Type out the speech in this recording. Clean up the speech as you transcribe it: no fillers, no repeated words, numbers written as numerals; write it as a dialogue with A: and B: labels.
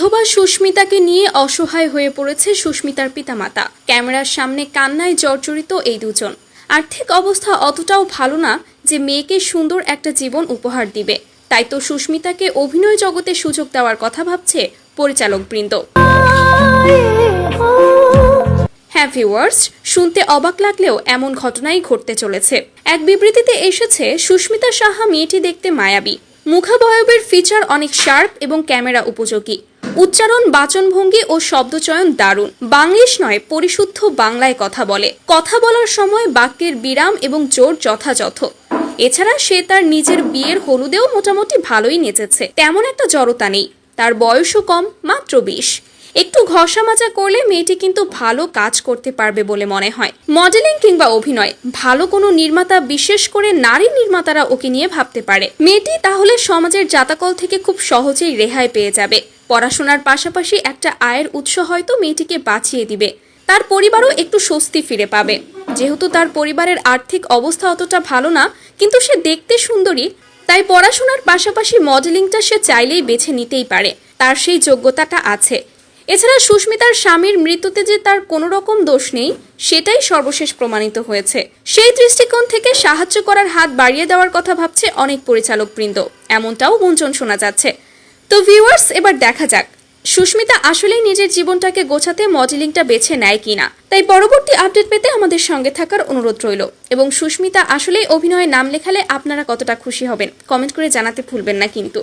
A: বিধবা সুস্মিতাকে নিয়ে অসহায় হয়ে পড়েছে সুস্মিতার পিতামাতা। ক্যামেরার সামনে কান্নায় জর্জরিত এই দুজন। আর্থিক অবস্থা অতটাও ভালো না যে মেয়েকে সুন্দর একটা জীবন উপহার দিবে, তাই তো সুস্মিতাকে অভিনয় জগতে সুযোগ দেওয়ার কথা ভাবছে পরিচালকবৃন্দ। হ্যাঁ ভিউয়ার্স, শুনতে অবাক লাগলেও এমন ঘটনাই ঘটতে চলেছে। এক বিবৃতিতে এসেছে, সুস্মিতা সাহা মেয়েটি দেখতে মায়াবী, মুখাবয়বের ফিচার অনেক শার্প এবং ক্যামেরা উপযোগী, উচ্চারণ, বাচনভঙ্গি ও শব্দচয়ন দারুণ, বাংলিশ নয় পরিশুদ্ধ বাংলায় কথা বলে, কথা বলার সময় বাক্যের বিরাম এবং জোর যথাযথ। এছাড়া সে তার নিজের বিয়ের হলুদেও মোটামুটি ভালোই নেচেছে, তেমন একটা জড়তা নেই। তার বয়সও কম, মাত্র 20। একটু ঘষা মাজা করলে মেয়েটি কিন্তু ভালো কাজ করতে পারবে বলে মনে হয়। মডেলিং কিংবা অভিনয়, ভালো কোনো নির্মাতা, বিশেষ করে নারী নির্মাতারা ওকে নিয়ে ভাবতে পারে। মেয়েটি তাহলে সমাজের জাতাকল থেকে খুব সহজেই রেহাই পেয়ে যাবে। পড়াশোনার পাশাপাশি একটা আয়ের উৎস হয়তো মেয়েটিকে বাঁচিয়ে দিবে। তার পরিবারও একটু স্বস্তি ফিরে পাবে। যেহেতু তার পরিবারের আর্থিক অবস্থা অতটা ভালো না, কিন্তু সে দেখতে সুন্দরী, তাই পড়াশোনার পাশাপাশি মডেলিংটা সে চাইলেই বেছে নিতেই পারে। তার সেই যোগ্যতাটা আছে। এছাড়া সুস্মিতার স্বামীর মৃত্যুতে যে তার কোনো রকম দোষ নেই, সেটাই সর্বশেষ প্রমাণিত হয়েছে। সেই দৃষ্টিকোণ থেকে সাহায্য করার হাত বাড়িয়ে দেওয়ার কথা ভাবছে অনেক পরিচালকবৃন্দ, এমনটাও গুঞ্জন শোনা যাচ্ছে। তো ভিউয়ার্স, এবার দেখা যাক সুস্মিতা আসলেই নিজের জীবনটাকে গোছাতে মডেলিংটা বেছে নেয় কিনা। তাই পরবর্তী আপডেট পেতে আমাদের সঙ্গে থাকার অনুরোধ রইল। এবং সুস্মিতা আসলেই অভিনয়ে নাম লেখালে আপনারা কতটা খুশি হবেন কমেন্ট করে জানাতে ভুলবেন না কিন্তু।